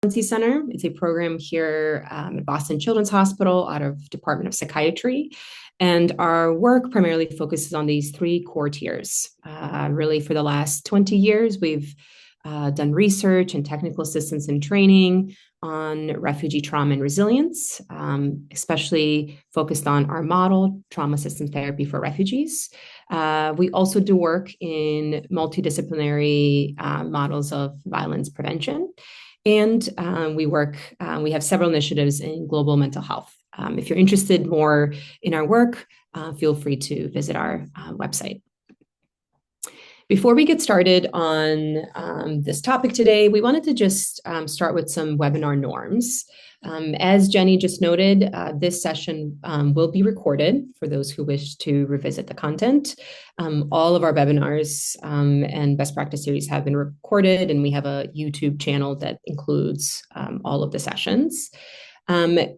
Center. It's a program here at Boston Children's Hospital out of Department of Psychiatry. And our work primarily focuses on these three core tiers. Really, for the last 20 years, we've done research and technical assistance and training on refugee trauma and resilience, especially focused on our model, trauma assistance therapy for refugees. We also do work in multidisciplinary models of violence prevention. And we have several initiatives in global mental health. If you're interested more in our work, feel free to visit our website. Before we get started on this topic today, we wanted to just start with some webinar norms. As Jenny just noted, this session will be recorded for those who wish to revisit the content. All of our webinars and best practice series have been recorded, and we have a YouTube channel that includes all of the sessions.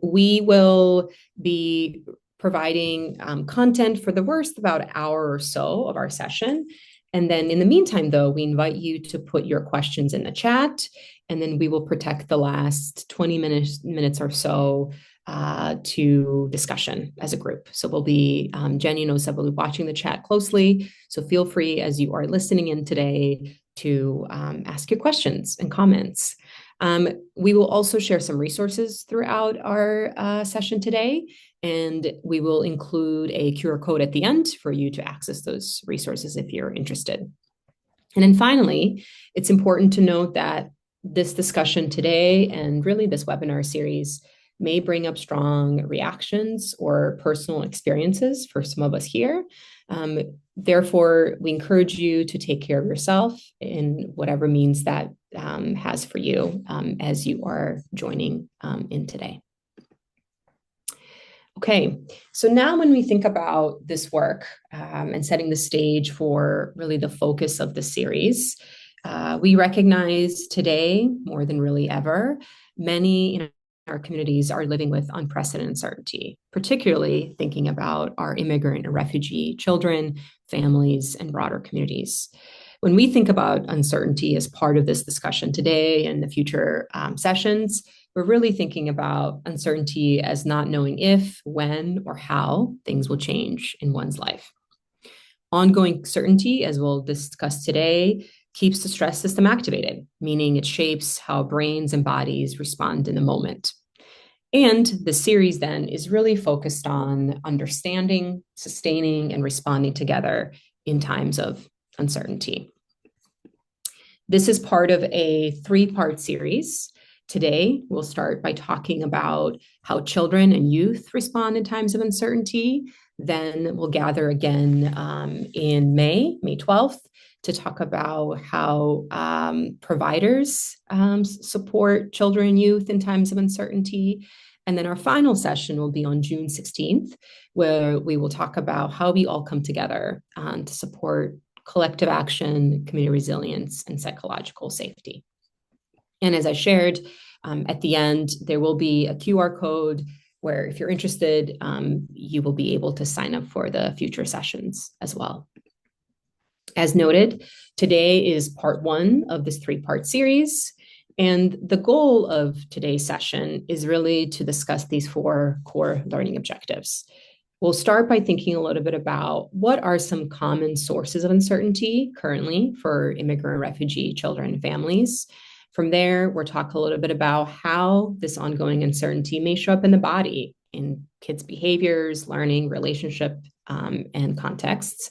We will be providing content for the worst about an hour or so of our session. And then in the meantime, though, we invite you to put your questions in the chat, and then we will protect the last 20 minutes or so to discussion as a group. So we'll be, Jenny knows that we'll be watching the chat closely. So feel free as you are listening in today to ask your questions and comments. We will also share some resources throughout our session today, and we will include a QR code at the end for you to access those resources if you're interested. And then finally, it's important to note that this discussion today and really this webinar series may bring up strong reactions or personal experiences for some of us here. Therefore, we encourage you to take care of yourself in whatever means that has for you as you are joining in today. Okay, so now when we think about this work and setting the stage for really the focus of the series, we recognize today, more than really ever, many in our communities are living with unprecedented uncertainty, particularly thinking about our immigrant and refugee children, families, and broader communities. When we think about uncertainty as part of this discussion today and the future sessions, we're really thinking about uncertainty as not knowing if, when, or how things will change in one's life. Ongoing certainty, as we'll discuss today, keeps the stress system activated, meaning it shapes how brains and bodies respond in the moment. And the series then is really focused on understanding, sustaining, and responding together in times of uncertainty. This is part of a three-part series. Today, we'll start by talking about how children and youth respond in times of uncertainty. Then we'll gather again in May 12th, to talk about how providers support children and youth in times of uncertainty. And then our final session will be on June 16th, where we will talk about how we all come together to support collective action, community resilience, and psychological safety. And as I shared at the end, there will be a QR code where if you're interested, you will be able to sign up for the future sessions as well. As noted, today is part one of this three-part series. And the goal of today's session is really to discuss these four core learning objectives. We'll start by thinking a little bit about what are some common sources of uncertainty currently for immigrant and refugee children and families. From there, we'll talk a little bit about how this ongoing uncertainty may show up in the body, in kids' behaviors, learning, relationship, and contexts.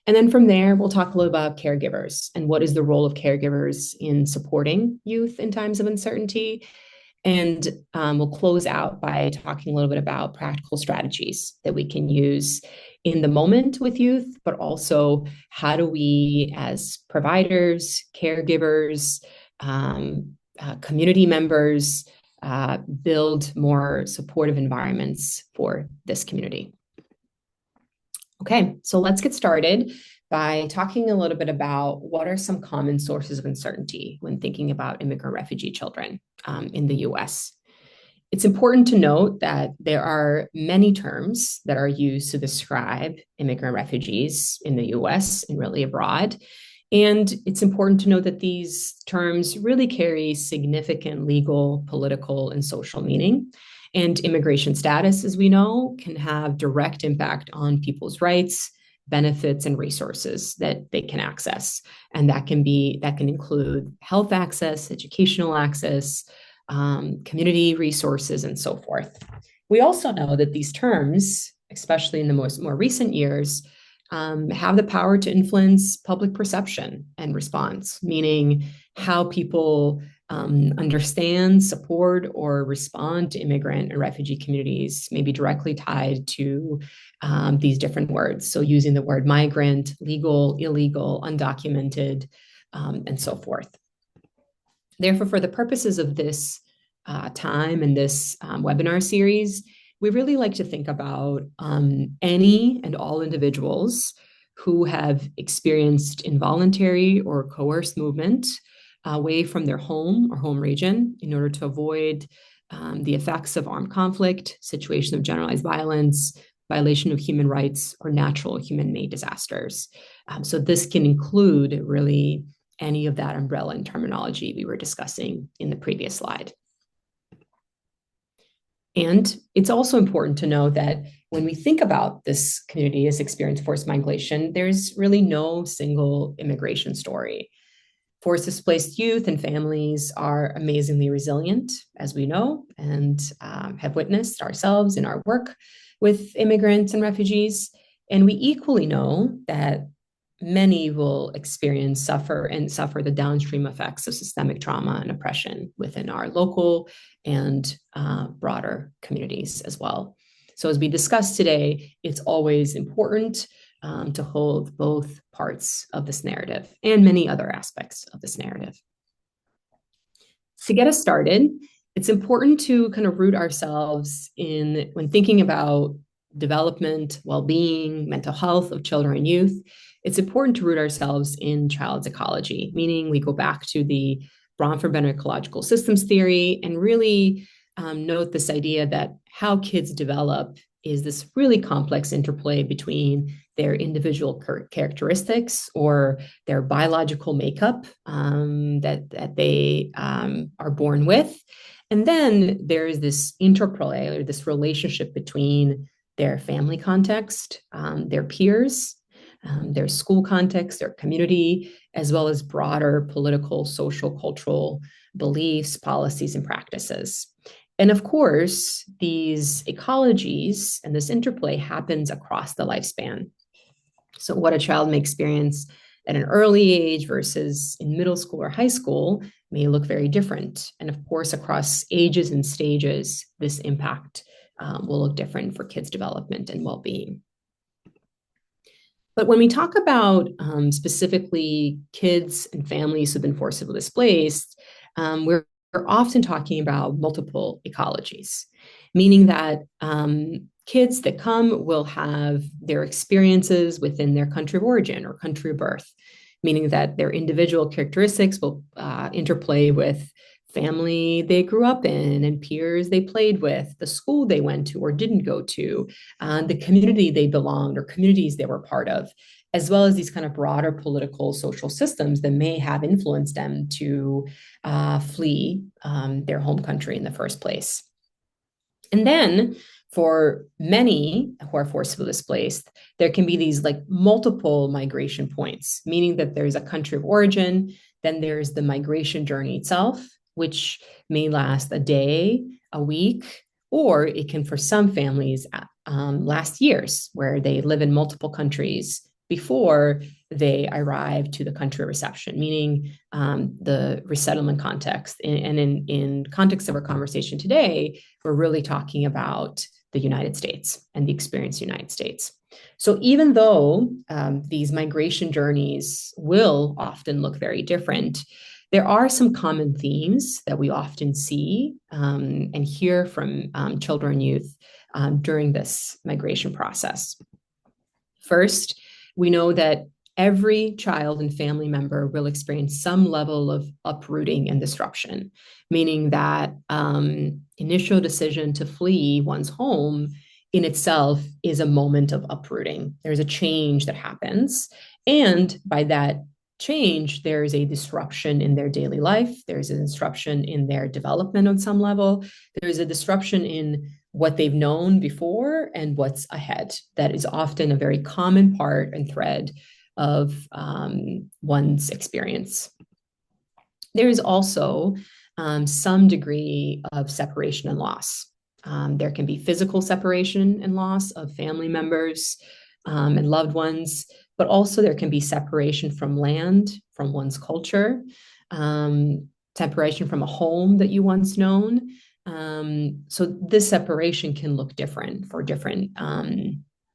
And then from there, we'll talk a little about caregivers and what is the role of caregivers in supporting youth in times of uncertainty. And we'll close out by talking a little bit about practical strategies that we can use in the moment with youth, but also how do we, as providers, caregivers, community members, build more supportive environments for this community. Okay, so let's get started by talking a little bit about what are some common sources of uncertainty when thinking about immigrant refugee children in the US. It's important to note that there are many terms that are used to describe immigrant refugees in the US and really abroad. And it's important to note that these terms really carry significant legal, political, and social meaning. And immigration status, as we know, can have direct impact on people's rights, benefits, and resources that they can access. And that can include health access, educational access, community resources, and so forth. We also know that these terms, especially in the more recent years, have the power to influence public perception and response, meaning how people understand, support, or respond to immigrant and refugee communities may be directly tied to these different words. So, using the word migrant, legal, illegal, undocumented, and so forth. Therefore, for the purposes of this time and this webinar series, we really like to think about any and all individuals who have experienced involuntary or coerced movement away from their home or home region in order to avoid the effects of armed conflict, situation of generalized violence, violation of human rights, or natural human-made disasters. So this can include really any of that umbrella and terminology we were discussing in the previous slide. And it's also important to know that when we think about this community as experienced forced migration, there's really no single immigration story. Forced displaced youth and families are amazingly resilient, as we know, and have witnessed ourselves in our work with immigrants and refugees. And we equally know that many will suffer the downstream effects of systemic trauma and oppression within our local and broader communities as well. So as we discussed today, it's always important to hold both parts of this narrative and many other aspects of this narrative. To get us started, it's important to kind of root ourselves in, when thinking about development, well-being, mental health of children and youth, it's important to root ourselves in child's ecology, meaning we go back to the Bromford-Bennett ecological systems theory and really note this idea that how kids develop is this really complex interplay between their individual characteristics or their biological makeup that they are born with. And then there is this interplay or this relationship between their family context, their peers, their school context, their community, as well as broader political, social, cultural beliefs, policies, and practices. And of course, these ecologies and this interplay happens across the lifespan. So what a child may experience at an early age versus in middle school or high school may look very different. And of course, across ages and stages, this impact will look different for kids' development and well-being. But when we talk about specifically kids and families who've been forcibly displaced, we're often talking about multiple ecologies, meaning that kids that come will have their experiences within their country of origin or country of birth, meaning that their individual characteristics will interplay with family they grew up in and peers they played with, the school they went to or didn't go to, the community they belonged or communities they were part of, as well as these kind of broader political social systems that may have influenced them to flee their home country in the first place. And then for many who are forcibly displaced, there can be these like multiple migration points, meaning that there's a country of origin, then there's the migration journey itself, which may last a day, a week, or it can, for some families, last years, where they live in multiple countries before they arrive to the country of reception, meaning the resettlement context. And in context of our conversation today, we're really talking about the United States and the experience in the United States. So even though these migration journeys will often look very different, there are some common themes that we often see and hear from children and youth during this migration process. First, we know that every child and family member will experience some level of uprooting and disruption, meaning that initial decision to flee one's home in itself is a moment of uprooting. There's a change that happens. And by that change, there's a disruption in their daily life. There's a disruption in their development on some level. There's a disruption in what they've known before and what's ahead. That is often a very common part and thread of one's experience. There is also some degree of separation and loss. There can be physical separation and loss of family members and loved ones, but also there can be separation from land, from one's culture, separation from a home that you once known. So this separation can look different for different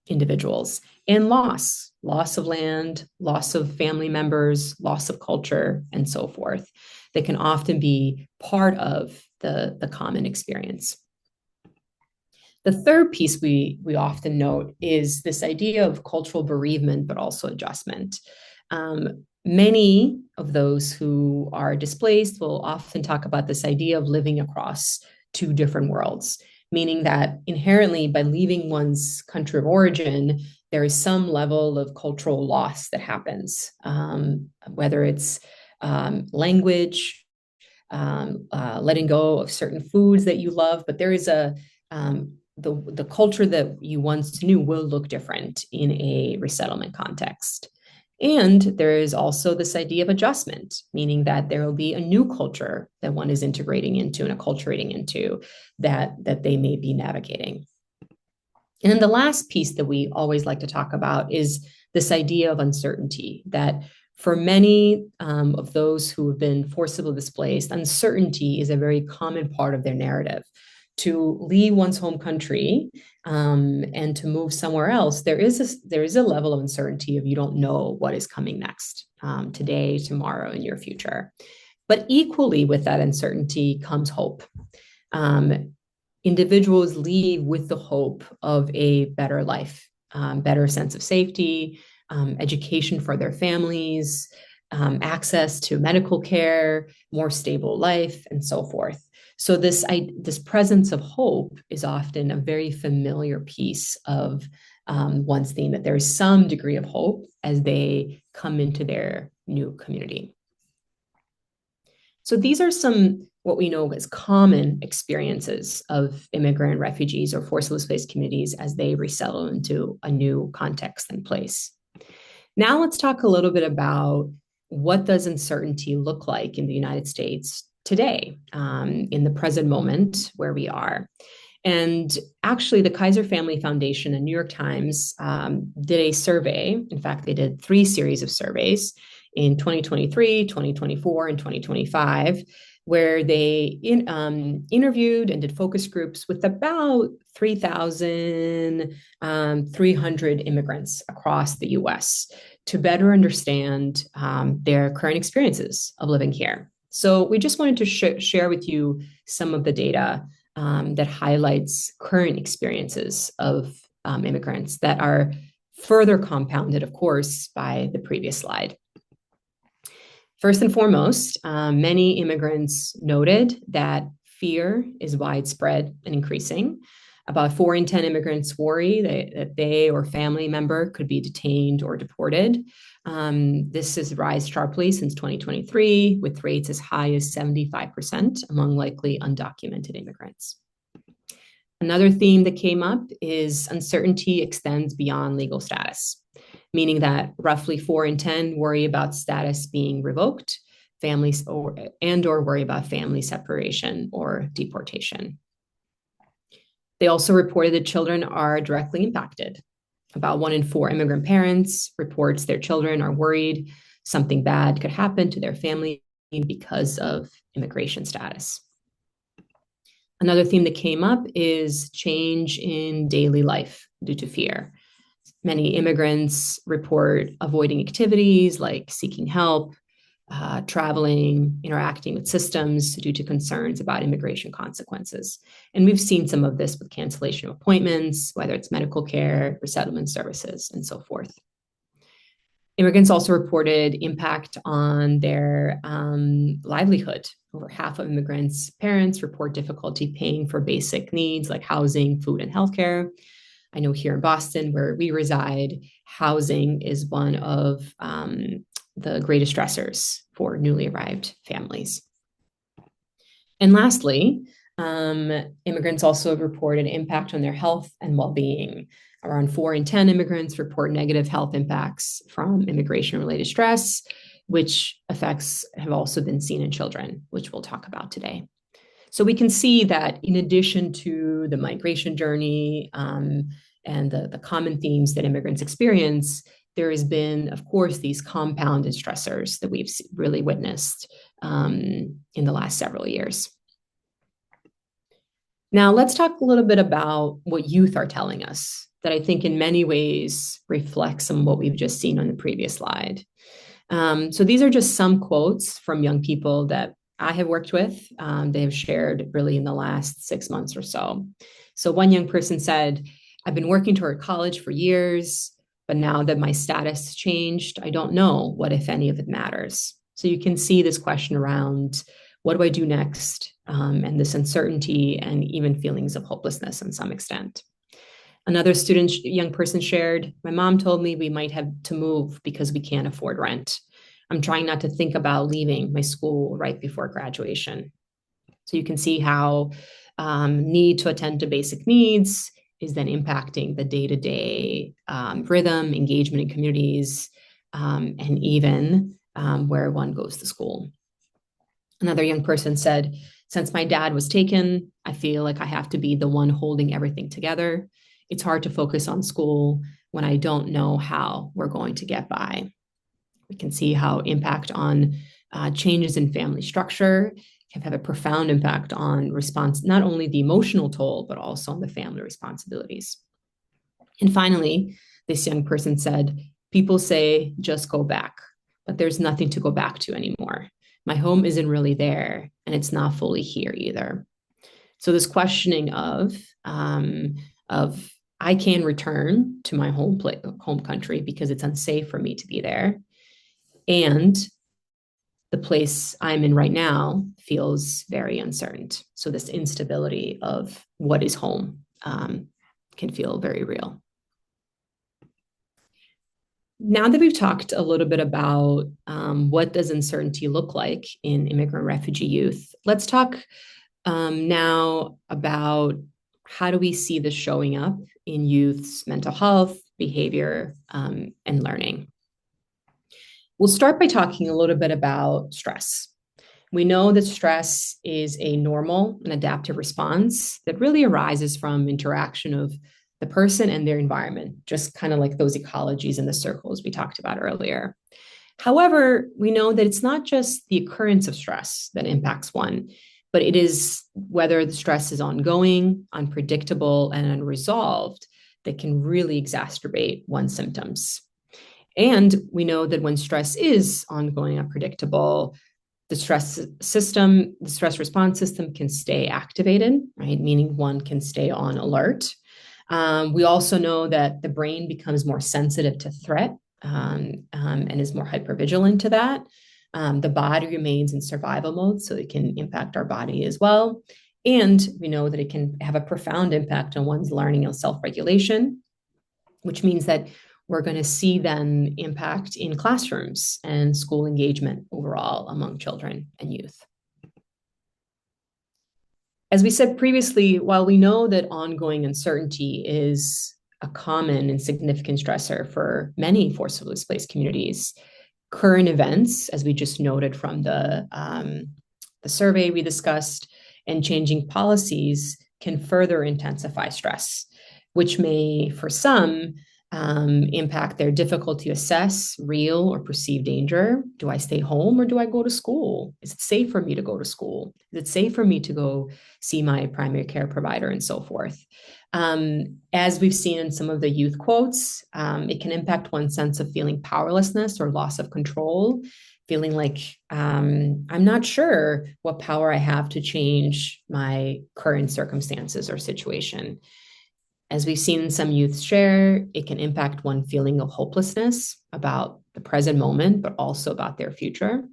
individuals. And loss of land, loss of family members, loss of culture, and so forth. They can often be part of the common experience. The third piece we often note is this idea of cultural bereavement, but also adjustment. Many of those who are displaced will often talk about this idea of living across two different worlds, meaning that inherently by leaving one's country of origin, there is some level of cultural loss that happens, whether it's language, letting go of certain foods that you love, but there is the culture that you once knew will look different in a resettlement context. And there is also this idea of adjustment, meaning that there will be a new culture that one is integrating into and acculturating into that they may be navigating. And then the last piece that we always like to talk about is this idea of uncertainty, that for many of those who have been forcibly displaced, uncertainty is a very common part of their narrative. To leave one's home country and to move somewhere else, there is a level of uncertainty of you don't know what is coming next, today, tomorrow, in your future. But equally with that uncertainty comes hope. Individuals leave with the hope of a better life, better sense of safety, education for their families, access to medical care, more stable life, and so forth. So this presence of hope is often a very familiar piece of one's theme, that there is some degree of hope as they come into their new community. So these are some what we know as common experiences of immigrant refugees or forcibly displaced communities as they resettle into a new context and place. Now let's talk a little bit about what does uncertainty look like in the United States today, in the present moment where we are. And actually, the Kaiser Family Foundation and New York Times did a survey. In fact, they did 3 series of surveys in 2023, 2024, and 2025, where they interviewed and did focus groups with about 3,300 immigrants across the US to better understand their current experiences of living here. So we just wanted to share with you some of the data that highlights current experiences of immigrants that are further compounded, of course, by the previous slide. First and foremost, many immigrants noted that fear is widespread and increasing. About 4 in 10 immigrants worry that they or family member could be detained or deported. This has risen sharply since 2023, with rates as high as 75% among likely undocumented immigrants. Another theme that came up is uncertainty extends beyond legal status, meaning that roughly 4 in 10 worry about status being revoked, families or worry about family separation or deportation. They also reported that children are directly impacted. About 1 in 4 immigrant parents reports their children are worried something bad could happen to their family because of immigration status. Another theme that came up is change in daily life due to fear. Many immigrants report avoiding activities like seeking help, traveling, interacting with systems due to concerns about immigration consequences. And we've seen some of this with cancellation of appointments, whether it's medical care, resettlement services, and so forth. Immigrants also reported impact on their livelihood. Over half of immigrants' parents report difficulty paying for basic needs like housing, food, and healthcare. I know here in Boston, where we reside, housing is one of the greatest stressors for newly arrived families. And lastly, immigrants also have reported impact on their health and well-being. Around 4 in 10 immigrants report negative health impacts from immigration-related stress, which effects have also been seen in children, which we'll talk about today. So we can see that in addition to the migration journey and the common themes that immigrants experience, there has been, of course, these compounded stressors that we've really witnessed in the last several years. Now, let's talk a little bit about what youth are telling us that I think in many ways reflects on what we've just seen on the previous slide. So these are just some quotes from young people that I have worked with. They have shared really in the last 6 months or so. So one young person said, "I've been working toward college for years, but now that my status changed, I don't know what, if any, of it matters." So you can see this question around what do I do next? And this uncertainty and even feelings of hopelessness in some extent. Another young person shared, "My mom told me we might have to move because we can't afford rent. I'm trying not to think about leaving my school right before graduation." So you can see how need to attend to basic needs is then impacting the day-to-day rhythm, engagement in communities, and even where one goes to school. Another young person said, "Since my dad was taken, I feel like I have to be the one holding everything together. It's hard to focus on school when I don't know how we're going to get by." We can see how impact on changes in family structure can have a profound impact on response, not only the emotional toll, but also on the family responsibilities. And finally, this young person said, "People say just go back, but there's nothing to go back to anymore. My home isn't really there, and it's not fully here either." So this questioning of I can return to my home country because it's unsafe for me to be there, and the place I'm in right now feels very uncertain. So this instability of what is home can feel very real. Now that we've talked a little bit about what does uncertainty look like in immigrant refugee youth, let's talk now about how do we see this showing up in youth's mental health, behavior, and learning. We'll start by talking a little bit about stress. We know that stress is a normal and adaptive response that really arises from interaction of the person and their environment, just kind of like those ecologies and the circles we talked about earlier. However, we know that it's not just the occurrence of stress that impacts one, but it is whether the stress is ongoing, unpredictable, and unresolved that can really exacerbate one's symptoms. And we know that when stress is ongoing, unpredictable, the stress response system can stay activated, right? Meaning one can stay on alert. We also know that the brain becomes more sensitive to threat and is more hypervigilant to that. The body remains in survival mode, so it can impact our body as well. And we know that it can have a profound impact on one's learning and self-regulation, which means that we're going to see then impact in classrooms and school engagement overall among children and youth. As we said previously, while we know that ongoing uncertainty is a common and significant stressor for many forcibly displaced communities, current events, as we just noted from the survey we discussed, and changing policies can further intensify stress, which may, for some, impact their difficulty to assess real or perceived danger. Do I stay home or do I go to school? Is it safe for me to go to school? Is it safe for me to go see my primary care provider and so forth? As we've seen in some of the youth quotes, it can impact one's sense of feeling powerlessness or loss of control, feeling like I'm not sure what power I have to change my current circumstances or situation. As we've seen some youth share, it can impact one feeling of hopelessness about the present moment, but also about their future.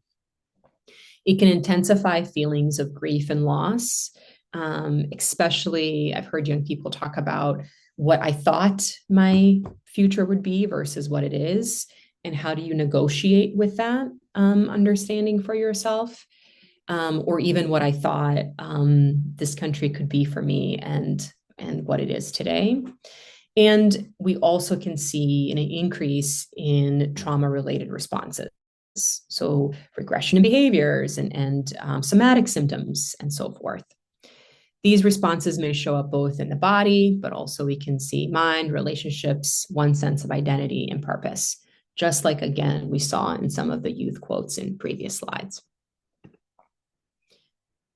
It can intensify feelings of grief and loss, especially I've heard young people talk about what I thought my future would be versus what it is. and how do you negotiate with that understanding for yourself, or even what I thought this country could be for me and what it is today. And we also can see an increase in trauma-related responses. So regression in behaviors and somatic symptoms and so forth. These responses may show up both in the body, but also we can see mind, relationships, one sense of identity and purpose, just like, again, we saw in some of the youth quotes in previous slides.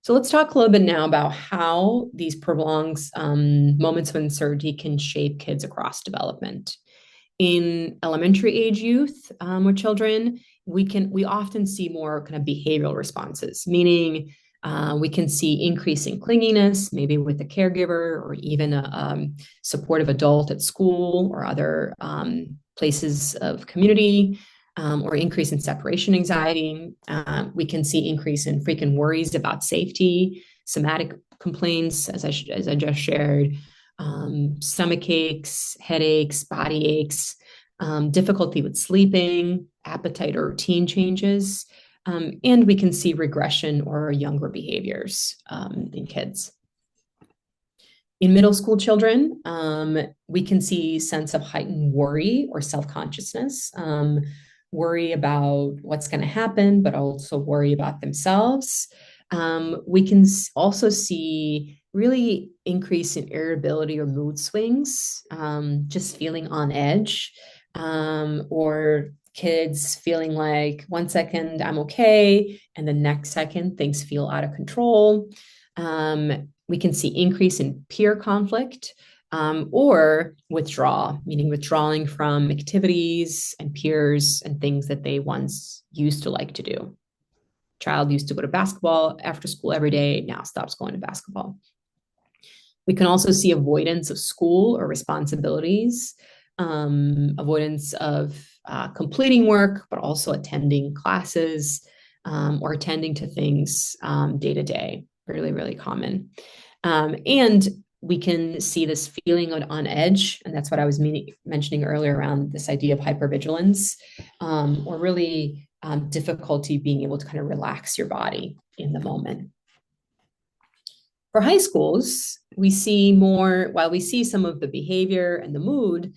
So let's talk a little bit now about how these prolonged moments of uncertainty can shape kids across development. In elementary age youth or children, we often see more kind of behavioral responses, meaning we can see increasing clinginess, maybe with a caregiver or even a supportive adult at school or other places of community, or increase in separation anxiety. We can see increase in frequent worries about safety, somatic complaints, as I just shared, stomach aches, headaches, body aches, difficulty with sleeping, appetite or routine changes, and we can see regression or younger behaviors in kids. In middle school children, we can see sense of heightened worry or self-consciousness, worry about what's going to happen, but also worry about themselves. We can also see really increase in irritability or mood swings, just feeling on edge, or kids feeling like 1 second I'm okay, and the next second things feel out of control. We can see increase in peer conflict, or withdrawal, meaning withdrawing from activities and peers and things that they once used to like to do. Child used to go to basketball after school every day, now stops going to basketball. We can also see avoidance of school or responsibilities, avoidance of completing work, but also attending classes, or attending to things day to day, really, really common. And we can see this feeling on edge, and that's what I was mentioning earlier around this idea of hypervigilance, or really difficulty being able to kind of relax your body in the moment. For high schools, we see more, while we see some of the behavior and the mood,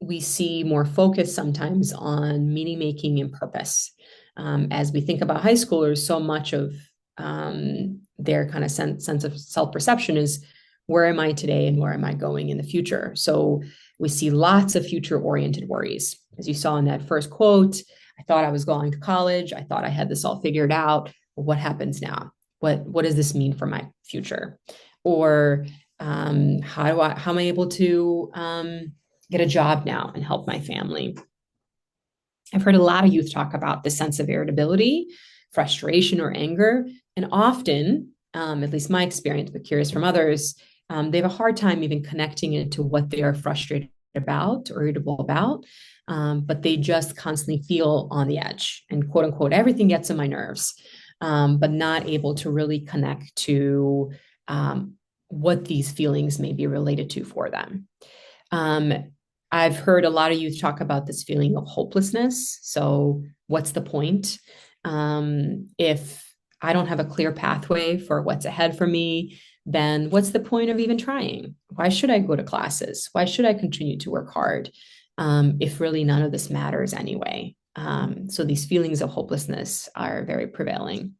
we see more focus sometimes on meaning making and purpose. As we think about high schoolers, so much of their kind of sense of self-perception is, where am I today and where am I going in the future? So we see lots of future-oriented worries. As you saw in that first quote, I thought I was going to college. I thought I had this all figured out. But what happens now? What does this mean for my future? Or how am I able to get a job now and help my family? I've heard a lot of youth talk about the sense of irritability, frustration, or anger. And often, at least my experience, but curious from others, they have a hard time even connecting it to what they are frustrated about or irritable about. But they just constantly feel on the edge and quote unquote, everything gets on my nerves, but not able to really connect to what these feelings may be related to for them. I've heard a lot of youth talk about this feeling of hopelessness. So what's the point? If I don't have a clear pathway for what's ahead for me, then what's the point of even trying? Why should I go to classes? Why should I continue to work hard if really none of this matters anyway? So these feelings of hopelessness are very prevailing.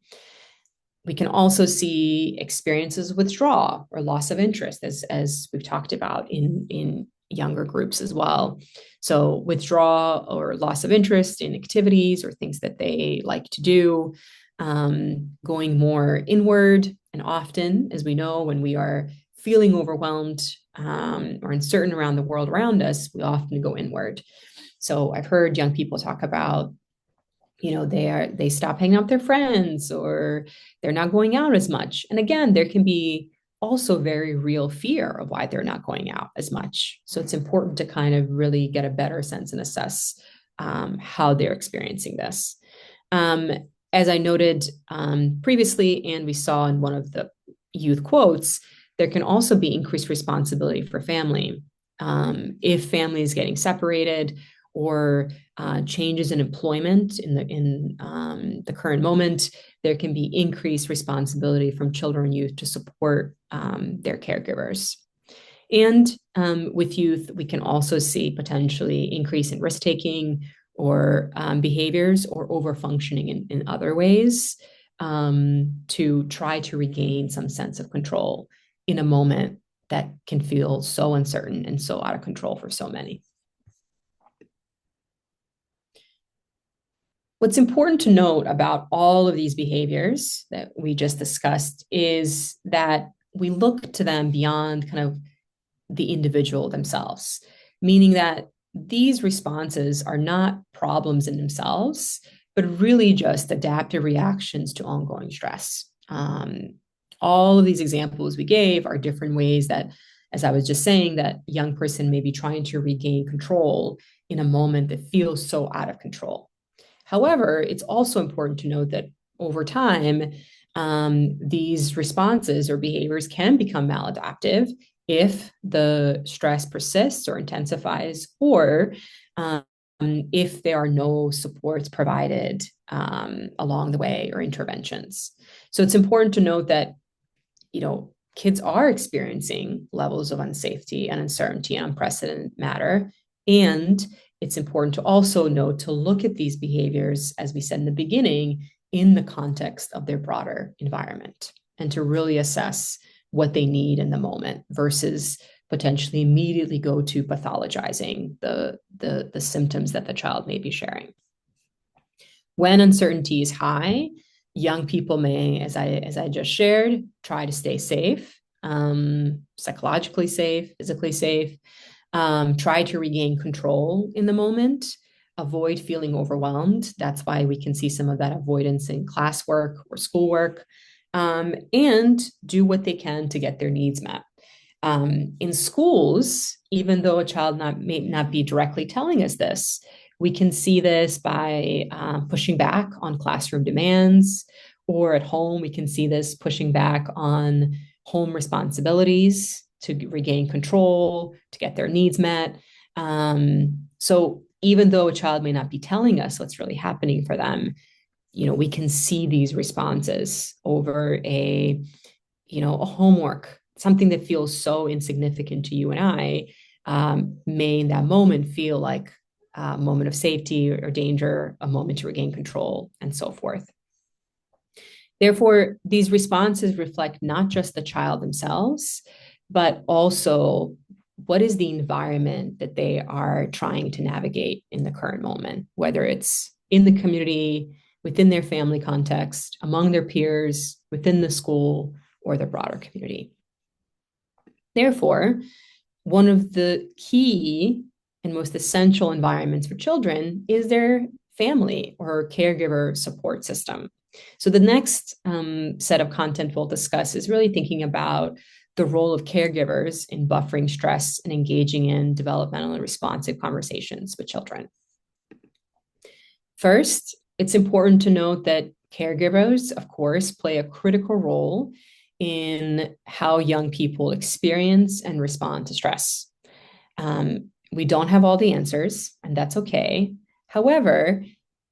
We can also see experiences of withdrawal or loss of interest, as we've talked about in younger groups as well. So withdrawal or loss of interest in activities or things that they like to do, going more inward. And often, as we know, when we are feeling overwhelmed or uncertain around the world around us, we often go inward. So I've heard young people talk about, they stop hanging out with their friends, or they're not going out as much. And again, there can be also very real fear of why they're not going out as much. So it's important to kind of really get a better sense and assess how they're experiencing this. As I noted previously, and we saw in one of the youth quotes, there can also be increased responsibility for family. If family is getting separated, or changes in employment in the current moment, there can be increased responsibility from children and youth to support their caregivers. And with youth, we can also see potentially increase in risk taking or behaviors or over functioning in other ways to try to regain some sense of control in a moment that can feel so uncertain and so out of control for so many. What's important to note about all of these behaviors that we just discussed is that we look to them beyond kind of the individual themselves, meaning that these responses are not problems in themselves, but really just adaptive reactions to ongoing stress. All of these examples we gave are different ways that, as I was just saying, that young person may be trying to regain control in a moment that feels so out of control. However, it's also important to note that over time, these responses or behaviors can become maladaptive if the stress persists or intensifies, or if there are no supports provided along the way or interventions. So it's important to note that, kids are experiencing levels of unsafety and uncertainty in unprecedented matter. And it's important to also note to look at these behaviors, as we said in the beginning, in the context of their broader environment and to really assess what they need in the moment versus potentially immediately go to pathologizing the symptoms that the child may be sharing. When uncertainty is high, young people may, as I just shared, try to stay safe, psychologically safe, physically safe, try to regain control in the moment, avoid feeling overwhelmed. That's why we can see some of that avoidance in classwork or schoolwork, and do what they can to get their needs met. In schools, even though a child may not be directly telling us this, we can see this by pushing back on classroom demands, or at home, we can see this pushing back on home responsibilities to regain control, to get their needs met. So even though a child may not be telling us what's really happening for them, we can see these responses over a homework, something that feels so insignificant to you and I, may in that moment feel like a moment of safety or danger, a moment to regain control, and so forth. Therefore, these responses reflect not just the child themselves, but also what is the environment that they are trying to navigate in the current moment, whether it's in the community, within their family context, among their peers, within the school, or the broader community. Therefore, one of the key and most essential environments for children is their family or caregiver support system. So the next set of content we'll discuss is really thinking about the role of caregivers in buffering stress and engaging in developmental and responsive conversations with children. First, it's important to note that caregivers, of course, play a critical role in how young people experience and respond to stress. We don't have all the answers, and that's okay. However,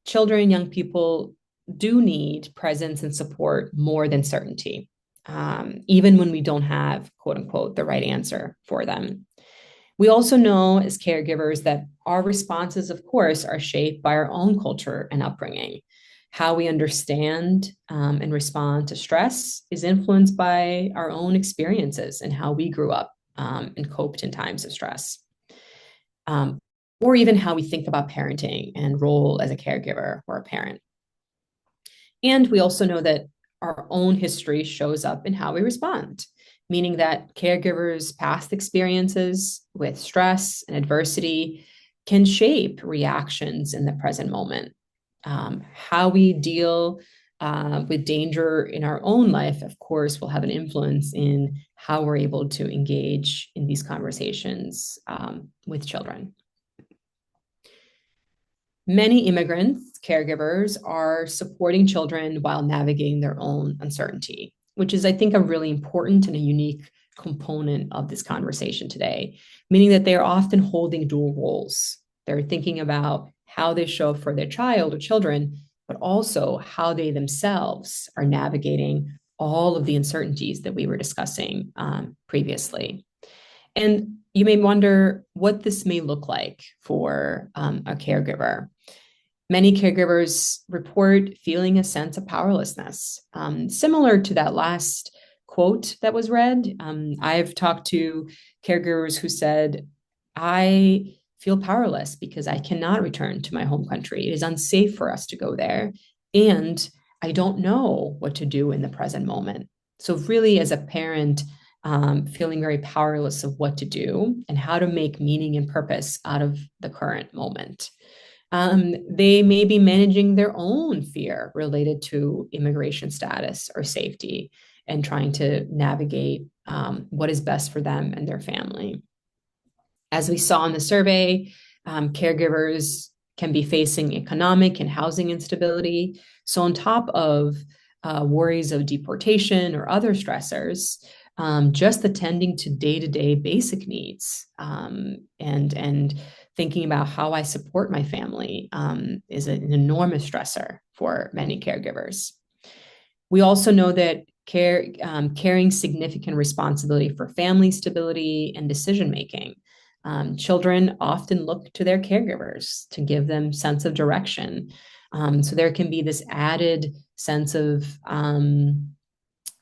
children and young people do need presence and support more than certainty, even when we don't have, quote unquote, the right answer for them. We also know as caregivers that our responses, of course, are shaped by our own culture and upbringing. How we understand and respond to stress is influenced by our own experiences and how we grew up and coped in times of stress. Or even how we think about parenting and role as a caregiver or a parent. And we also know that our own history shows up in how we respond, meaning that caregivers' past experiences with stress and adversity can shape reactions in the present moment. How we deal with danger in our own life, of course, will have an influence in how we're able to engage in these conversations with children. Many immigrants, caregivers, are supporting children while navigating their own uncertainty, which is, I think, a really important and a unique component of this conversation today, meaning that they are often holding dual roles. They're thinking about how they show up for their child or children, but also how they themselves are navigating all of the uncertainties that we were discussing previously. And you may wonder what this may look like for a caregiver. Many caregivers report feeling a sense of powerlessness, similar to that last quote that was read. I've talked to caregivers who said, I feel powerless because I cannot return to my home country. It is unsafe for us to go there. And I don't know what to do in the present moment. So, really, as a parent, feeling very powerless of what to do and how to make meaning and purpose out of the current moment. They may be managing their own fear related to immigration status or safety and trying to navigate what is best for them and their family. As we saw in the survey, caregivers can be facing economic and housing instability. So, on top of worries of deportation or other stressors, just attending to day-to-day basic needs and thinking about how I support my family is an enormous stressor for many caregivers. We also know that carrying significant responsibility for family stability and decision making. Children often look to their caregivers to give them sense of direction. So there can be this added sense of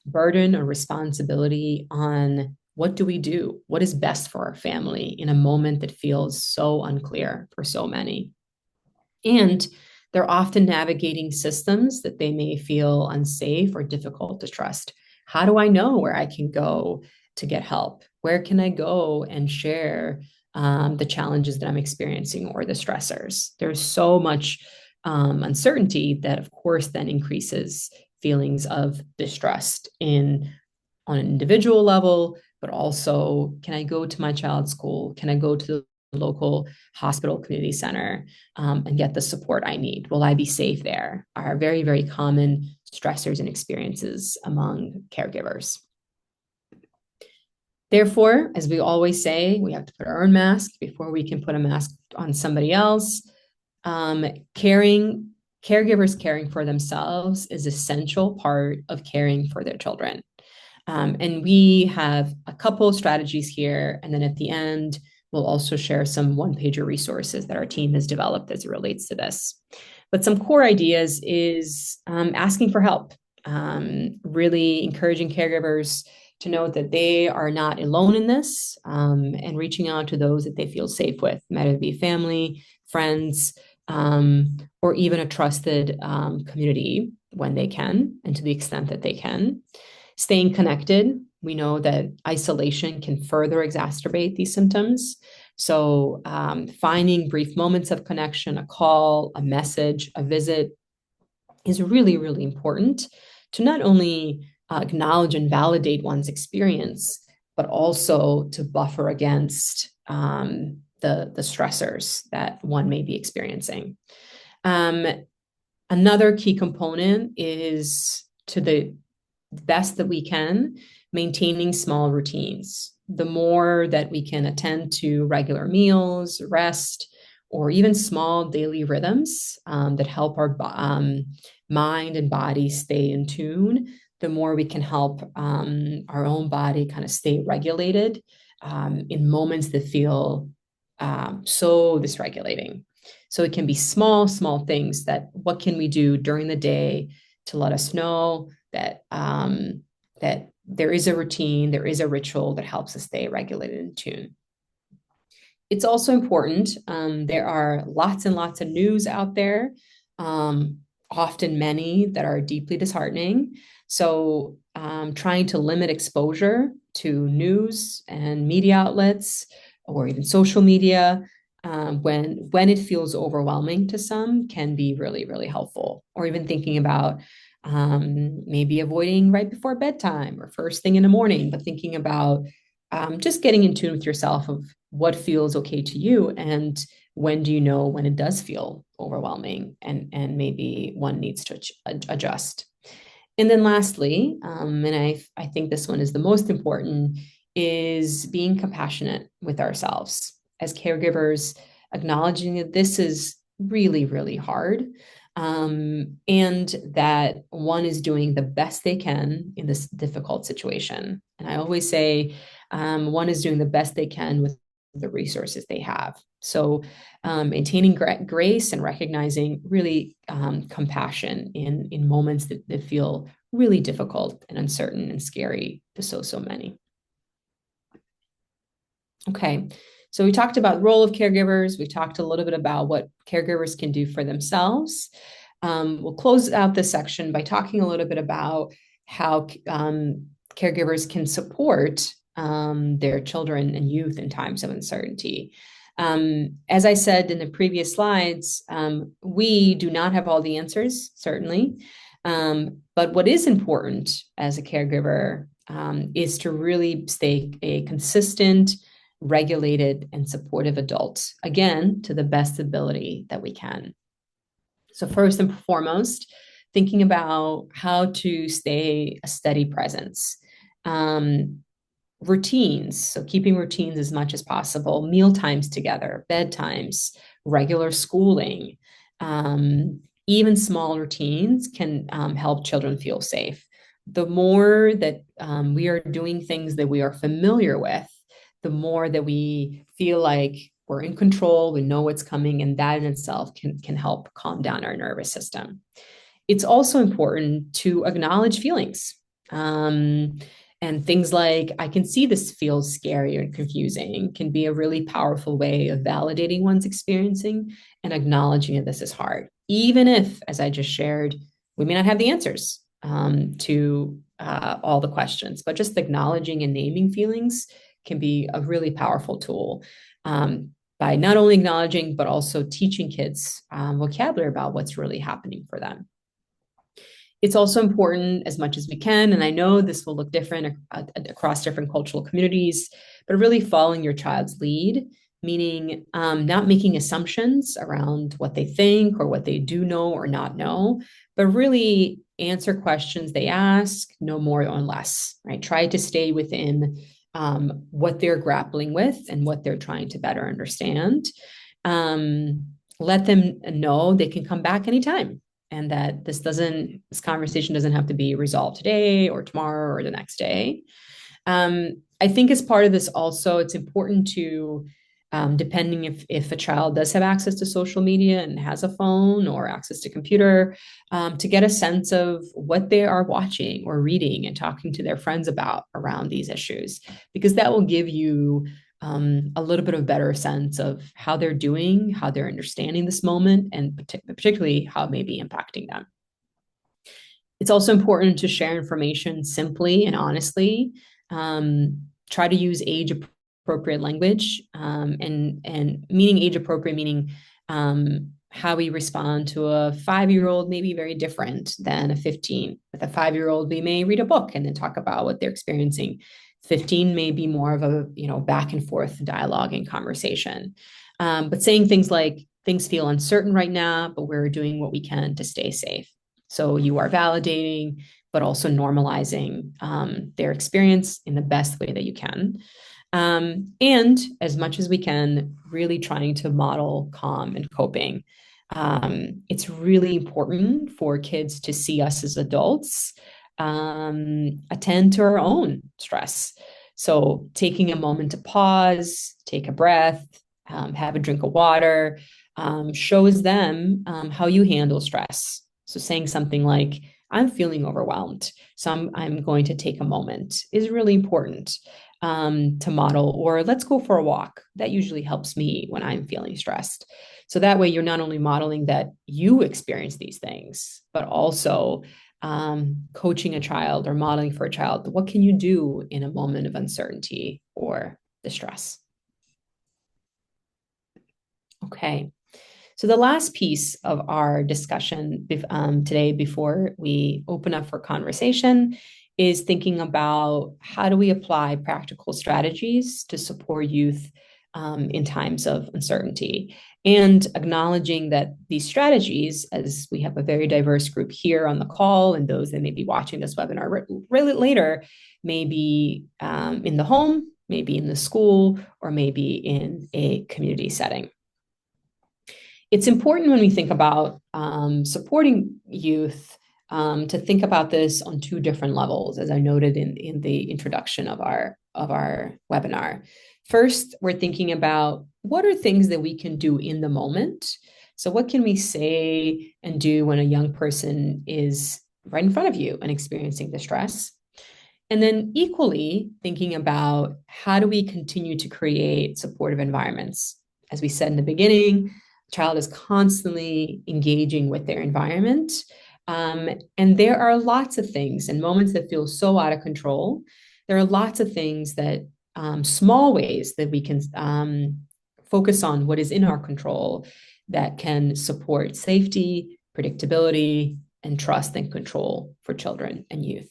burden or responsibility on what do we do? What is best for our family in a moment that feels so unclear for so many? And they're often navigating systems that they may feel unsafe or difficult to trust. How do I know where I can go to get help? Where can I go and share the challenges that I'm experiencing or the stressors? There's so much uncertainty that, of course, then increases feelings of distrust on an individual level, but also, can I go to my child's school? Can I go to the local hospital community center and get the support I need? Will I be safe there? Are very, very common stressors and experiences among caregivers. Therefore, as we always say, we have to put our own mask before we can put a mask on somebody else. Caregivers caring for themselves is an essential part of caring for their children. And we have a couple of strategies here. And then at the end, we'll also share some one-pager resources that our team has developed as it relates to this. But some core ideas is asking for help, really encouraging caregivers to know that they are not alone in this, and reaching out to those that they feel safe with, whether it be family, friends, or even a trusted community when they can, and to the extent that they can. Staying connected. We know that isolation can further exacerbate these symptoms. So finding brief moments of connection, a call, a message, a visit is really, really important to not only acknowledge and validate one's experience, but also to buffer against the stressors that one may be experiencing. Another key component is, to the best that we can, maintaining small routines. The more that we can attend to regular meals, rest, or even small daily rhythms that help our mind and body stay in tune, the more we can help our own body kind of stay regulated in moments that feel so dysregulating. So it can be small things that what can we do during the day to let us know that that there is a routine, there is a ritual that helps us stay regulated and in tune. It's also important. There are lots and lots of news out there, often many that are deeply disheartening. So trying to limit exposure to news and media outlets or even social media when it feels overwhelming to some can be really, really helpful. Or even thinking about maybe avoiding right before bedtime or first thing in the morning, but thinking about just getting in tune with yourself of what feels okay to you and when do you know when it does feel overwhelming and maybe one needs to adjust. And then lastly, and I think this one is the most important, is being compassionate with ourselves. As caregivers, acknowledging that this is really, really hard, and that one is doing the best they can in this difficult situation. And I always say one is doing the best they can with the resources they have. So maintaining grace and recognizing really compassion in moments that feel really difficult and uncertain and scary to so many. Okay, so we talked about role of caregivers. We talked a little bit about what caregivers can do for themselves. We'll close out this section by talking a little bit about how caregivers can support their children and youth in times of uncertainty. As I said in the previous slides, we do not have all the answers, certainly. But what is important as a caregiver is to really stay a consistent, regulated, and supportive adult, again, to the best ability that we can. So first and foremost, thinking about how to stay a steady presence. Routines, so keeping routines as much as possible, meal times together, bedtimes, regular schooling, even small routines can help children feel safe. The more that we are doing things that we are familiar with, the more that we feel like we're in control, we know what's coming, and that in itself can help calm down our nervous system. It's also important to acknowledge feelings. And things like, I can see this feels scary and confusing, can be a really powerful way of validating one's experiencing and acknowledging that this is hard, even if, as I just shared, we may not have the answers to all the questions, but just acknowledging and naming feelings can be a really powerful tool by not only acknowledging, but also teaching kids vocabulary about what's really happening for them. It's also important as much as we can, and I know this will look different across different cultural communities, but really following your child's lead, meaning not making assumptions around what they think or what they do know or not know, but really answer questions they ask, no more or less, right? Try to stay within what they're grappling with and what they're trying to better understand. Let them know they can come back anytime, and that this conversation doesn't have to be resolved today or tomorrow or the next day. I think as part of this also, it's important to, depending if a child does have access to social media and has a phone or access to computer, to get a sense of what they are watching or reading and talking to their friends about around these issues, because that will give you a little bit of better sense of how they're doing, how they're understanding this moment, and particularly how it may be impacting them. It's also important to share information simply and honestly. Try to use age appropriate language, and meaning age appropriate, meaning how we respond to a 5-year-old may be very different than a 15. With a 5-year-old, we may read a book and then talk about what they're experiencing. 15 may be more of a back and forth dialogue and conversation. But saying things like, things feel uncertain right now, but we're doing what we can to stay safe. So you are validating, but also normalizing their experience in the best way that you can. And as much as we can, really trying to model calm and coping. It's really important for kids to see us as adults attend to our own stress. So taking a moment to pause, take a breath, have a drink of water, shows them how you handle stress. So saying something like, I'm feeling overwhelmed, so I'm going to take a moment, is really important to model. Or let's go for a walk. That usually helps me when I'm feeling stressed. So that way you're not only modeling that you experience these things, but also coaching a child or modeling for a child, what can you do in a moment of uncertainty or distress? Okay. So the last piece of our discussion today, before we open up for conversation, is thinking about how do we apply practical strategies to support youth in times of uncertainty, and acknowledging that these strategies, as we have a very diverse group here on the call and those that may be watching this webinar really later, may be in the home, maybe in the school, or maybe in a community setting. It's important when we think about supporting youth to think about this on two different levels, as I noted in the introduction of our webinar. First, we're thinking about what are things that we can do in the moment. So what can we say and do when a young person is right in front of you and experiencing distress? And then equally thinking about how do we continue to create supportive environments? As we said in the beginning, the child is constantly engaging with their environment. And there are lots of things and moments that feel so out of control. There are lots of things that small ways that we can focus on what is in our control that can support safety, predictability, and trust and control for children and youth.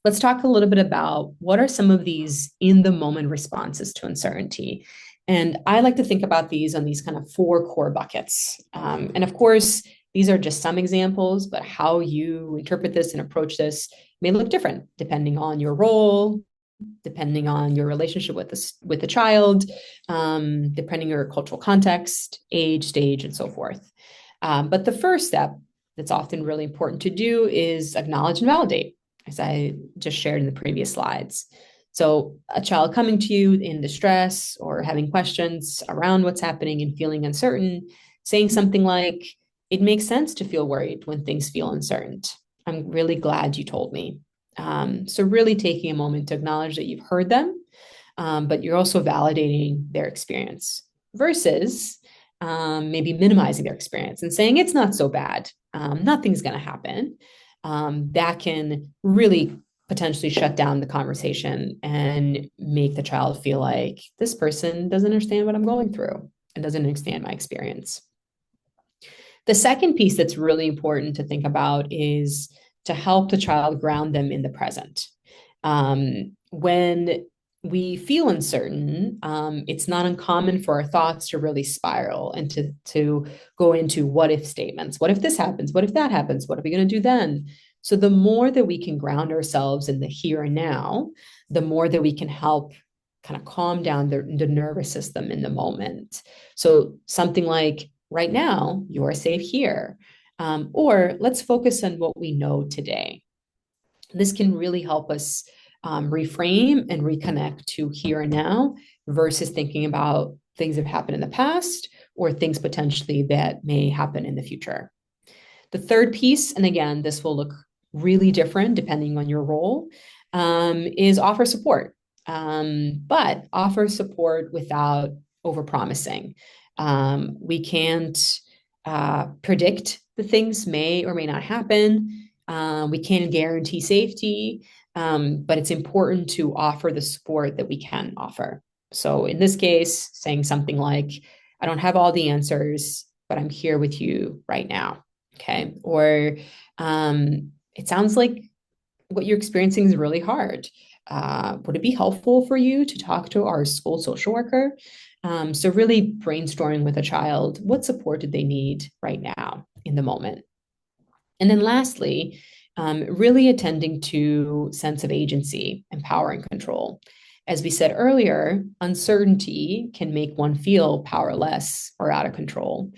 Let's talk a little bit about what are some of these in the moment responses to uncertainty. And I like to think about these on these kind of four core buckets. And of course, these are just some examples, but how you interpret this and approach this may look different depending on your role, depending on your relationship with the child, depending on your cultural context, age, stage, and so forth. But the first step that's often really important to do is acknowledge and validate, as I just shared in the previous slides. So a child coming to you in distress or having questions around what's happening and feeling uncertain, saying something like, "It makes sense to feel worried when things feel uncertain. I'm really glad you told me." So really taking a moment to acknowledge that you've heard them, but you're also validating their experience versus maybe minimizing their experience and saying it's not so bad. Nothing's going to happen. That can really potentially shut down the conversation and make the child feel like this person doesn't understand what I'm going through and doesn't understand my experience. The second piece that's really important to think about is to help the child ground them in the present. When we feel uncertain, it's not uncommon for our thoughts to really spiral and to go into what if statements. What if this happens? What if that happens? What are we going to do then? So the more that we can ground ourselves in the here and now, the more that we can help kind of calm down the nervous system in the moment. So something like, right now, you are safe here. Or let's focus on what we know today. This can really help us reframe and reconnect to here and now versus thinking about things that have happened in the past or things potentially that may happen in the future. The third piece, and again, this will look really different depending on your role, is offer support. But offer support without overpromising. We can't predict the things may or may not happen. We can't guarantee safety, but it's important to offer the support that we can offer. So in this case, saying something like, "I don't have all the answers, but I'm here with you right now." Okay. Or it sounds like what you're experiencing is really hard. Would it be helpful for you to talk to our school social worker? So really brainstorming with a child, what support do they need right now in the moment? And then lastly, really attending to sense of agency and power and control. As we said earlier, uncertainty can make one feel powerless or out of control.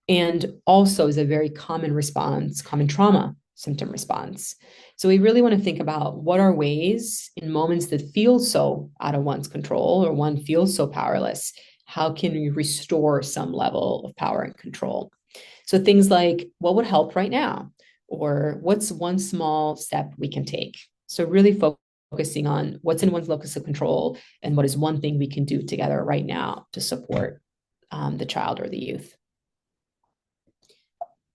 And also is a very common response, common trauma symptom response. So we really want to think about what are ways in moments that feel so out of one's control or one feels so powerless, how can we restore some level of power and control? So things like, what would help right now? Or what's one small step we can take? So really focusing on what's in one's locus of control and what is one thing we can do together right now to support the child or the youth.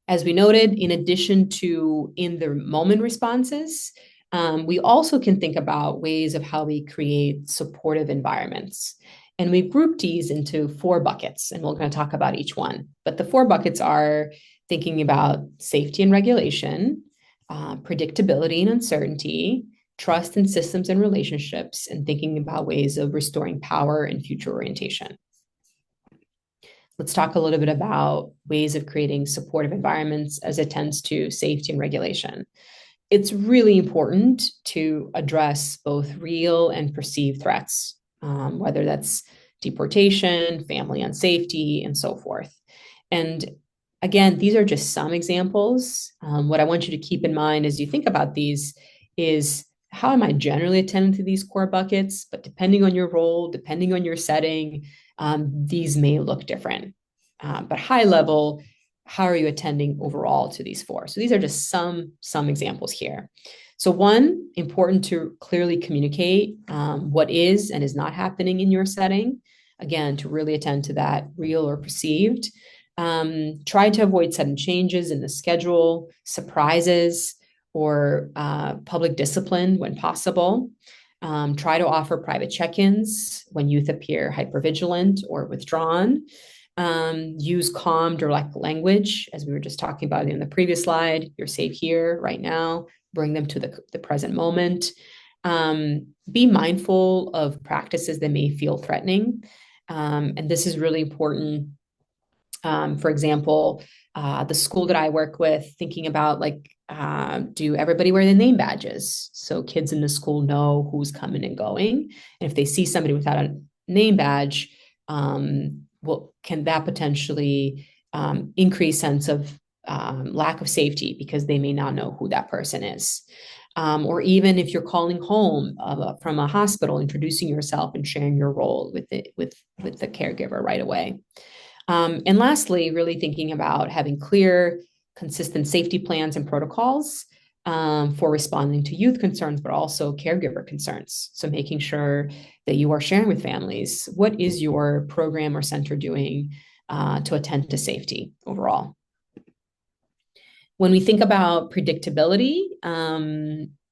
As we noted, in addition to in the moment responses, we also can think about ways of how we create supportive environments. And we've grouped these into 4 buckets, and we're going to talk about each one. But the 4 buckets are thinking about safety and regulation, predictability and uncertainty, trust in systems and relationships, and thinking about ways of restoring power and future orientation. Let's talk a little bit about ways of creating supportive environments as it tends to safety and regulation. It's really important to address both real and perceived threats, whether that's deportation, family unsafety, and so forth. And again, these are just some examples. What I want you to keep in mind as you think about these is how am I generally attending to these core buckets? But depending on your role, depending on your setting, these may look different. But high level, how are you attending overall to these four? So these are just some examples here. So one, important to clearly communicate what is and is not happening in your setting. Again, to really attend to that real or perceived. Try to avoid sudden changes in the schedule, surprises, or public discipline when possible. Try to offer private check-ins when youth appear hypervigilant or withdrawn. Use calm, direct language, as we were just talking about in the previous slide. You're safe here, right now. Bring them to the present moment. Be mindful of practices that may feel threatening. And this is really important. For example, the school that I work with, thinking about like, do everybody wear the name badges? So kids in the school know who's coming and going. And if they see somebody without a name badge, well, can that potentially increase sense of lack of safety because they may not know who that person is? Or even if you're calling home from a hospital, introducing yourself and sharing your role with the caregiver right away. And lastly, really thinking about having clear, consistent safety plans and protocols for responding to youth concerns, but also caregiver concerns. So making sure that you are sharing with families, what is your program or center doing to attend to safety overall? When we think about predictability,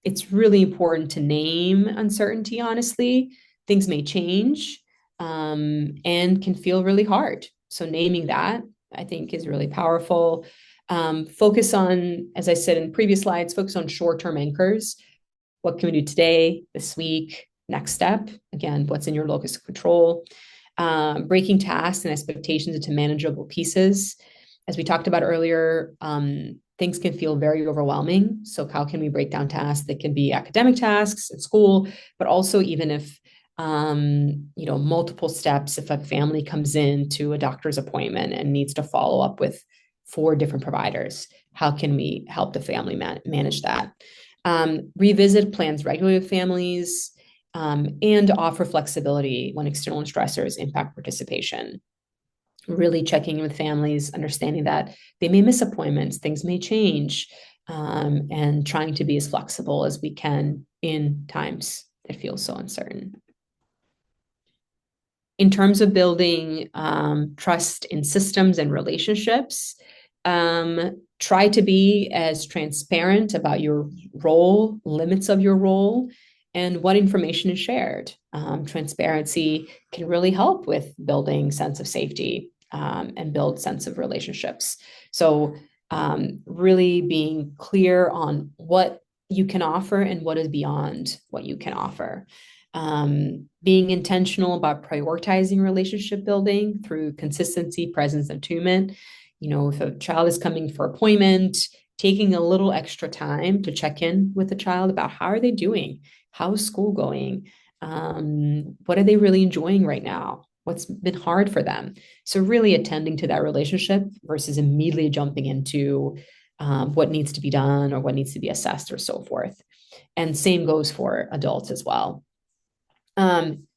it's really important to name uncertainty, honestly. Things may change and can feel really hard. So naming that, I think, is really powerful. Focus on, as I said in previous slides, focus on short-term anchors. What can we do today, this week, next step? Again, what's in your locus of control? Breaking tasks and expectations into manageable pieces. As we talked about earlier, things can feel very overwhelming. So how can we break down tasks that can be academic tasks at school, but also even if multiple steps, if a family comes in to a doctor's appointment and needs to follow up with 4 different providers, how can we help the family manage that? Revisit plans regularly with families and offer flexibility when external stressors impact participation. Really checking in with families, understanding that they may miss appointments, things may change, and trying to be as flexible as we can in times that feel so uncertain. In terms of building trust in systems and relationships, try to be as transparent about your role, limits of your role, and what information is shared. Transparency can really help with building sense of safety and build sense of relationships. So really being clear on what you can offer and what is beyond what you can offer. Being intentional about prioritizing relationship building through consistency, presence, and attunement. If a child is coming for appointment, taking a little extra time to check in with the child about how are they doing? How is school going? What are they really enjoying right now? What's been hard for them? So really attending to that relationship versus immediately jumping into what needs to be done or what needs to be assessed or so forth. And same goes for adults as well.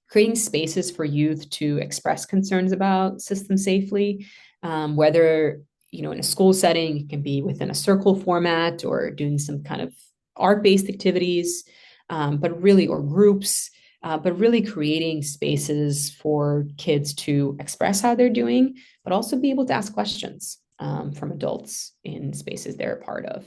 Creating spaces for youth to express concerns about systems safely, whether in a school setting, it can be within a circle format or doing some kind of art-based activities, or groups, but really creating spaces for kids to express how they're doing, but also be able to ask questions from adults in spaces they're a part of.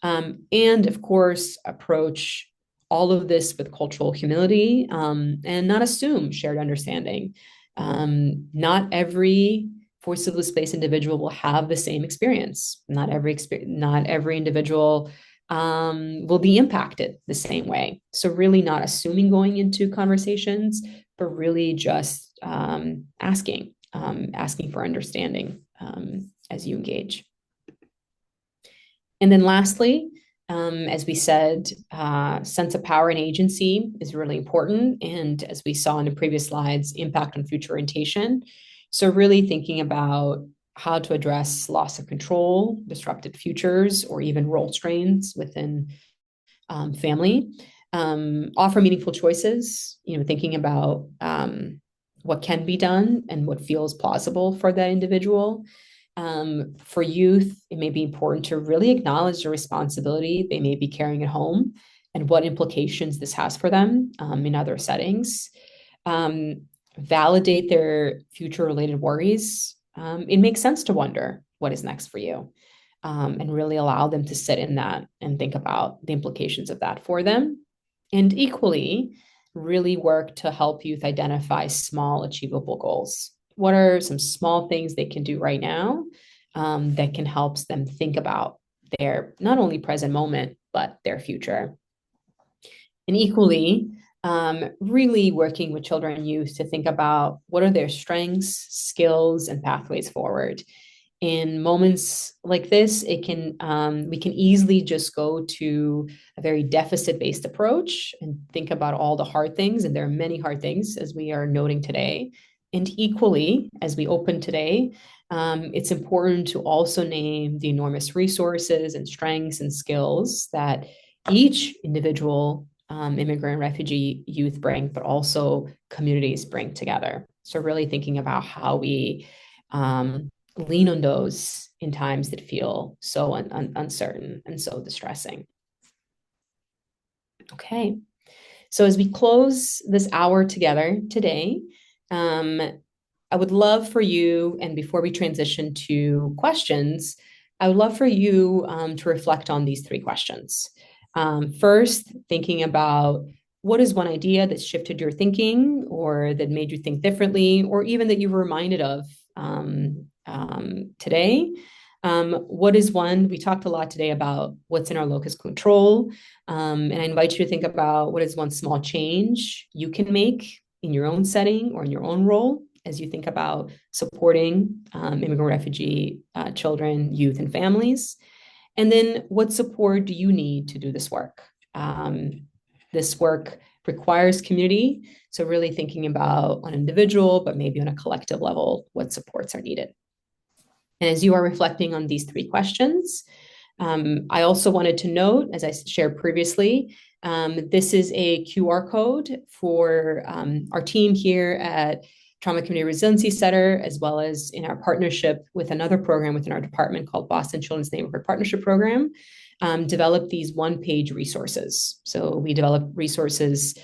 And of course, approach all of this with cultural humility and not assume shared understanding. Not every forcibly displaced individual will have the same experience. Not every individual will be impacted the same way. So really not assuming going into conversations, but really just asking for understanding as you engage. And then lastly, As we said, sense of power and agency is really important. And as we saw in the previous slides, impact on future orientation. So really thinking about how to address loss of control, disrupted futures, or even role strains within family. Offer meaningful choices, thinking about what can be done and what feels plausible for that individual. For youth, it may be important to really acknowledge the responsibility they may be carrying at home and what implications this has for them in other settings. Validate their future related worries. It makes sense to wonder what is next for you, and really allow them to sit in that and think about the implications of that for them. And equally, really work to help youth identify small, achievable goals. What are some small things they can do right now that can help them think about their not only present moment, but their future? And equally, really working with children and youth to think about what are their strengths, skills, and pathways forward. In moments like this, it can we can easily just go to a very deficit-based approach and think about all the hard things, and there are many hard things as we are noting today. And equally, as we open today, it's important to also name the enormous resources and strengths and skills that each individual immigrant refugee youth bring, but also communities bring together. So really thinking about how we lean on those in times that feel so uncertain and so distressing. Okay, so as we close this hour together today, I would love for you, and before we transition to questions, I would love for you to reflect on these three questions. First, thinking about what is one idea that shifted your thinking or that made you think differently, or even that you were reminded of today. What is one? We talked a lot today about what's in our locus control. And I invite you to think about what is one small change you can make in your own setting or in your own role as you think about supporting immigrant refugee children, youth, and families. And then what support do you need to do this work? This work requires community. So really thinking about on an individual, but maybe on a collective level, what supports are needed. And as you are reflecting on these three questions, I also wanted to note, as I shared previously, this is a QR code for our team here at Trauma Community Resiliency Center, as well as in our partnership with another program within our department called Boston Children's Neighborhood Partnership Program, developed these one-page resources. So we develop resources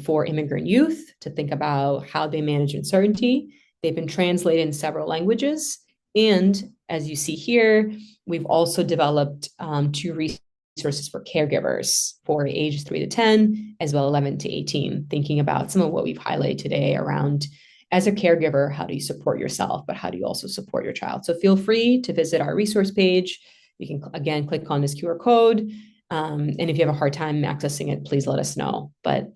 for immigrant youth to think about how they manage uncertainty. They've been translated in several languages. And as you see here, we've also developed two resources for caregivers for ages 3 to 10, as well 11 to 18, thinking about some of what we've highlighted today around as a caregiver, how do you support yourself, but how do you also support your child? So feel free to visit our resource page. You can, again, click on this QR code. And if you have a hard time accessing it, please let us know. But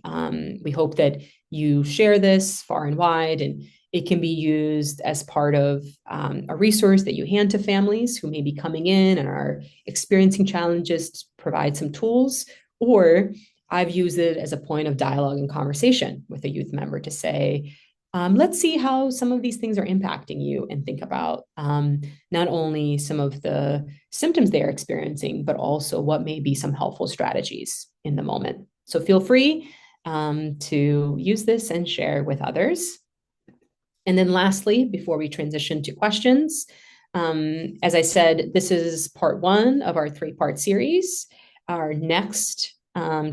we hope that you share this far and wide, and it can be used as part of a resource that you hand to families who may be coming in and are experiencing challenges to provide some tools. Or I've used it as a point of dialogue and conversation with a youth member to say, let's see how some of these things are impacting you, and think about not only some of the symptoms they're experiencing, but also what may be some helpful strategies in the moment. So feel free to use this and share with others. And then lastly, before we transition to questions, as I said, this is part one of our three-part series. Our next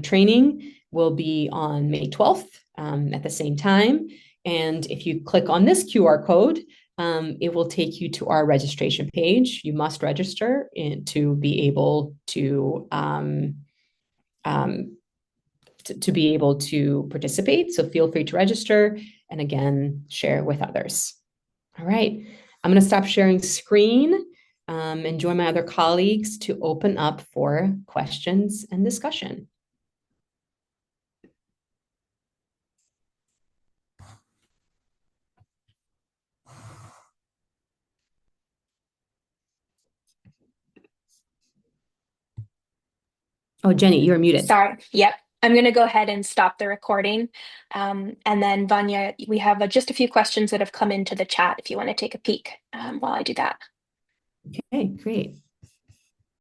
training will be on May 12th at the same time. And if you click on this QR code, it will take you to our registration page. You must register to be able to be able to participate. So feel free to register and again, share with others. All right, I'm going to stop sharing screen and join my other colleagues to open up for questions and discussion. Oh, Jenny, you're muted. Sorry. Yep. I'm going to go ahead and stop the recording. And then, Vanya, we have just a few questions that have come into the chat if you want to take a peek while I do that. Okay, great.